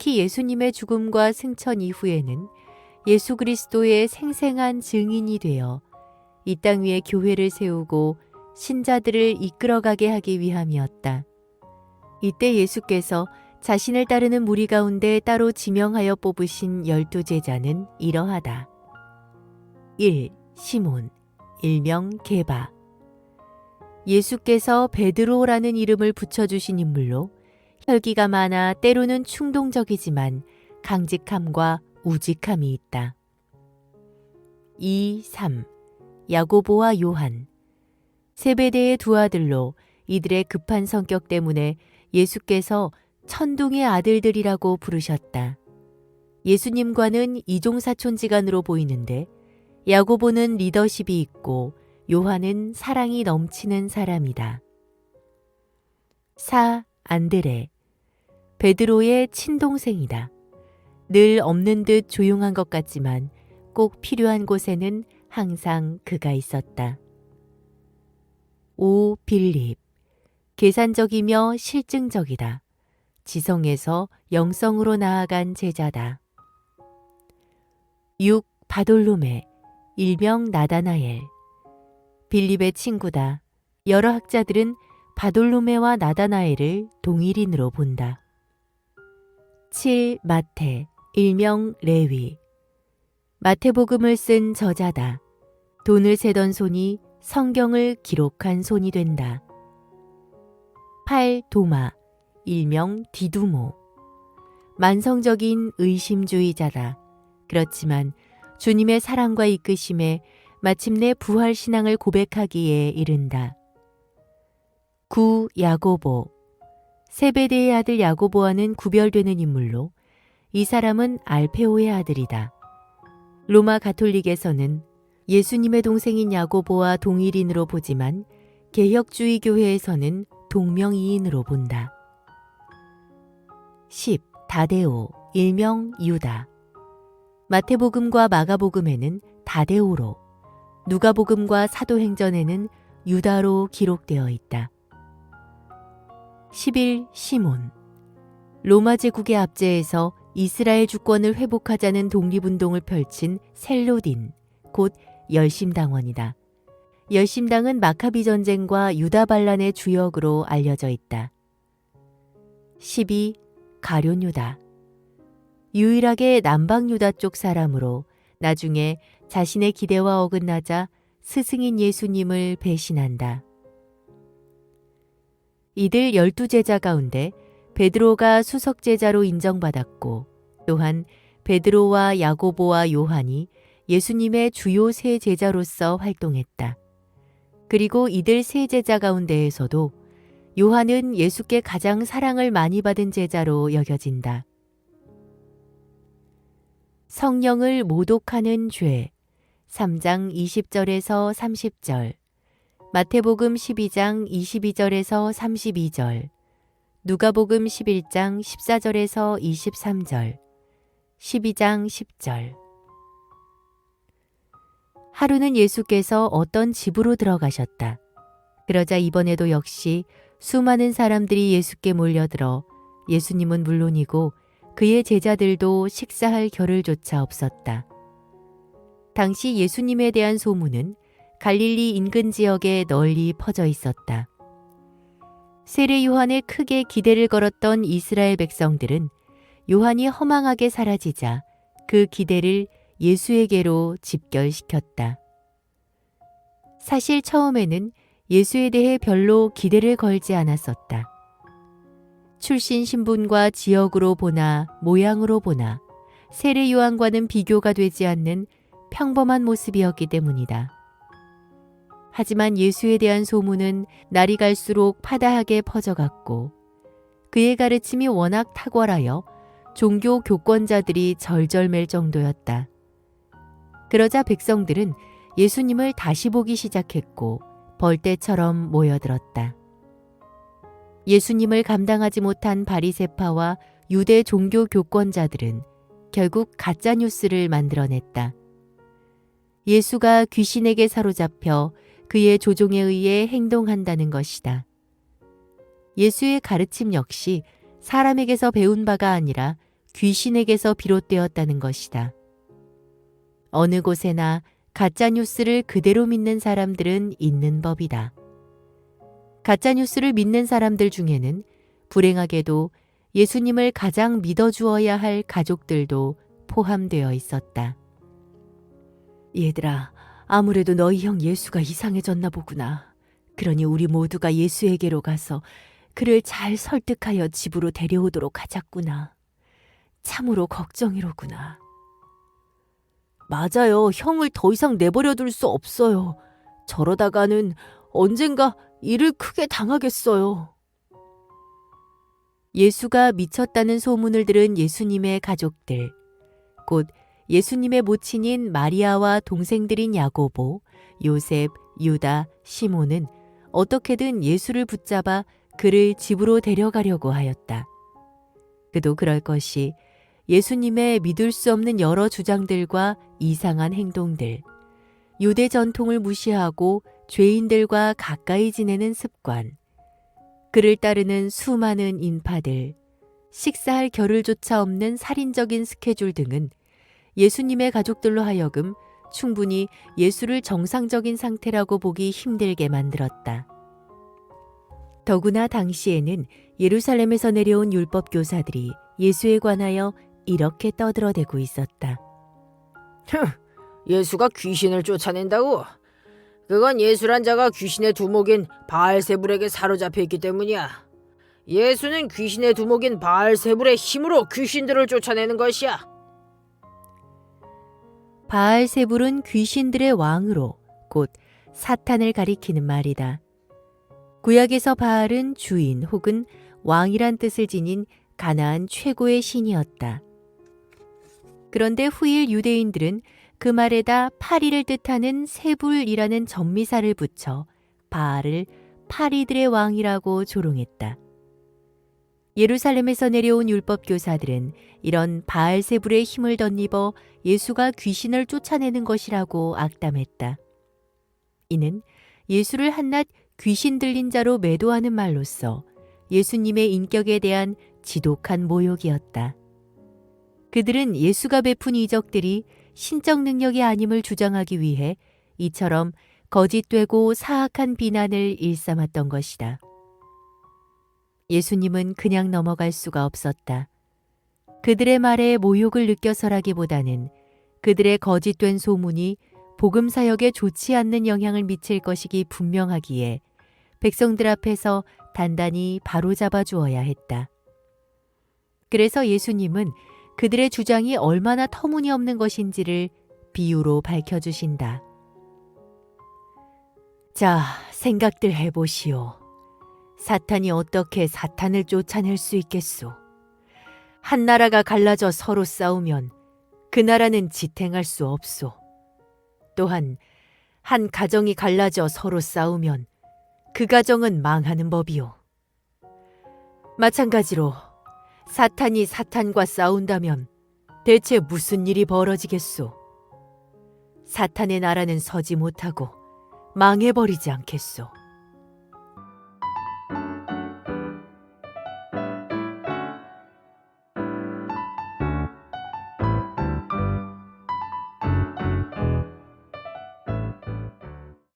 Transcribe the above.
특히 예수님의 죽음과 승천 이후에는 예수 그리스도의 생생한 증인이 되어 이 땅 위에 교회를 세우고 신자들을 이끌어가게 하기 위함이었다. 이때 예수께서 자신을 따르는 무리 가운데 따로 지명하여 뽑으신 12제자는 이러하다. 1. 시몬, 일명 게바. 예수께서 베드로라는 이름을 붙여주신 인물로 혈기가 많아 때로는 충동적이지만 강직함과 우직함이 있다. 2. 3. 야고보와 요한. 세베대의 두 아들로 이들의 급한 성격 때문에 예수께서 천둥의 아들들이라고 부르셨다. 예수님과는 이종사촌지간으로 보이는데 야고보는 리더십이 있고 요한은 사랑이 넘치는 사람이다. 4. 안드레. 베드로의 친동생이다. 늘 없는 듯 조용한 것 같지만 꼭 필요한 곳에는 항상 그가 있었다. 5. 빌립. 계산적이며 실증적이다. 지성에서 영성으로 나아간 제자다. 6. 바돌로메, 일명 나다나엘. 빌립의 친구다. 여러 학자들은 바돌로메와 나다나엘을 동일인으로 본다. 7. 마태, 일명 레위. 마태복음을 쓴 저자다. 돈을 세던 손이 성경을 기록한 손이 된다. 8. 도마, 일명 디두모. 만성적인 의심주의자다. 그렇지만 주님의 사랑과 이끄심에 마침내 부활신앙을 고백하기에 이른다. 9. 야고보. 세베대의 아들 야고보와는 구별되는 인물로 이 사람은 알페오의 아들이다. 로마 가톨릭에서는 예수님의 동생인 야고보와 동일인으로 보지만 개혁주의 교회에서는 동명이인으로 본다. 10. 다데오, 일명 유다. 마태복음과 마가복음에는 다데오로, 누가복음과 사도행전에는 유다로 기록되어 있다. 11. 시몬. 로마 제국의 압제에서 이스라엘 주권을 회복하자는 독립운동을 펼친 셀로딘, 곧 열심당원이다. 열심당은 마카비 전쟁과 유다 반란의 주역으로 알려져 있다. 12. 가룟 유다. 유일하게 남방 유다 쪽 사람으로 나중에 자신의 기대와 어긋나자 스승인 예수님을 배신한다. 이들 12제자 가운데 베드로가 수석제자로 인정받았고 또한 베드로와 야고보와 요한이 예수님의 주요 세 제자로서 활동했다. 그리고 이들 세 제자 가운데에서도 요한은 예수께 가장 사랑을 많이 받은 제자로 여겨진다. 성령을 모독하는 죄 3장 20절에서 30절, 마태복음 12장 22절에서 32절, 누가복음 11장 14절에서 23절, 12장 10절. 하루는 예수께서 어떤 집으로 들어가셨다. 그러자 이번에도 역시 수많은 사람들이 예수께 몰려들어 예수님은 물론이고 그의 제자들도 식사할 겨를조차 없었다. 당시 예수님에 대한 소문은 갈릴리 인근 지역에 널리 퍼져 있었다. 세례 요한에 크게 기대를 걸었던 이스라엘 백성들은 요한이 허망하게 사라지자 그 기대를 예수에게로 집결시켰다. 사실 처음에는 예수에 대해 별로 기대를 걸지 않았었다. 출신 신분과 지역으로 보나 모양으로 보나 세례 요한과는 비교가 되지 않는 평범한 모습이었기 때문이다. 하지만 예수에 대한 소문은 날이 갈수록 파다하게 퍼져갔고 그의 가르침이 워낙 탁월하여 종교 교권자들이 절절맬 정도였다. 그러자 백성들은 예수님을 다시 보기 시작했고 벌떼처럼 모여들었다. 예수님을 감당하지 못한 바리새파와 유대 종교 교권자들은 결국 가짜 뉴스를 만들어냈다. 예수가 귀신에게 사로잡혀 그의 조종에 의해 행동한다는 것이다. 예수의 가르침 역시 사람에게서 배운 바가 아니라 귀신에게서 비롯되었다는 것이다. 어느 곳에나 가짜 뉴스를 그대로 믿는 사람들은 있는 법이다. 가짜 뉴스를 믿는 사람들 중에는 불행하게도 예수님을 가장 믿어주어야 할 가족들도 포함되어 있었다. 얘들아, 아무래도 너희 형 예수가 이상해졌나 보구나. 그러니 우리 모두가 예수에게로 가서 그를 잘 설득하여 집으로 데려오도록 하자꾸나. 참으로 걱정이로구나. 맞아요. 형을 더 이상 내버려둘 수 없어요. 저러다가는 언젠가 일을 크게 당하겠어요. 예수가 미쳤다는 소문을 들은 예수님의 가족들, 곧 예수님의 모친인 마리아와 동생들인 야고보, 요셉, 유다, 시몬은 어떻게든 예수를 붙잡아 그를 집으로 데려가려고 하였다. 그도 그럴 것이 예수님의 믿을 수 없는 여러 주장들과 이상한 행동들, 유대 전통을 무시하고 죄인들과 가까이 지내는 습관, 그를 따르는 수많은 인파들, 식사할 겨를조차 없는 살인적인 스케줄 등은 예수님의 가족들로 하여금 충분히 예수를 정상적인 상태라고 보기 힘들게 만들었다. 더구나 당시에는 예루살렘에서 내려온 율법 교사들이 예수에 관하여 이렇게 떠들어대고 있었다. 예수가 귀신을 쫓아낸다고? 그건 예수란 자가 귀신의 두목인 바알세불에게 사로잡혀 있기 때문이야. 예수는 귀신의 두목인 바알세불의 힘으로 귀신들을 쫓아내는 것이야. 바알세불은 귀신들의 왕으로 곧 사탄을 가리키는 말이다. 구약에서 바알은 주인 혹은 왕이란 뜻을 지닌 가나안 최고의 신이었다. 그런데 후일 유대인들은 그 말에다 파리를 뜻하는 세불이라는 전미사를 붙여 바알을 파리들의 왕이라고 조롱했다. 예루살렘에서 내려온 율법 교사들은 이런 바알세불의 힘을 덧입어 예수가 귀신을 쫓아내는 것이라고 악담했다. 이는 예수를 한낱 귀신 들린 자로 매도하는 말로써 예수님의 인격에 대한 지독한 모욕이었다. 그들은 예수가 베푼 이적들이 신적 능력이 아님을 주장하기 위해 이처럼 거짓되고 사악한 비난을 일삼았던 것이다. 예수님은 그냥 넘어갈 수가 없었다. 그들의 말에 모욕을 느껴서라기보다는 그들의 거짓된 소문이 복음 사역에 좋지 않는 영향을 미칠 것이기 분명하기에 백성들 앞에서 단단히 바로잡아 주어야 했다. 그래서 예수님은 그들의 주장이 얼마나 터무니없는 것인지를 비유로 밝혀주신다. 자, 생각들 해보시오. 사탄이 어떻게 사탄을 쫓아낼 수 있겠소? 한 나라가 갈라져 서로 싸우면 그 나라는 지탱할 수 없소. 또한 한 가정이 갈라져 서로 싸우면 그 가정은 망하는 법이요. 마찬가지로 사탄이 사탄과 싸운다면 대체 무슨 일이 벌어지겠소? 사탄의 나라는 서지 못하고 망해버리지 않겠소.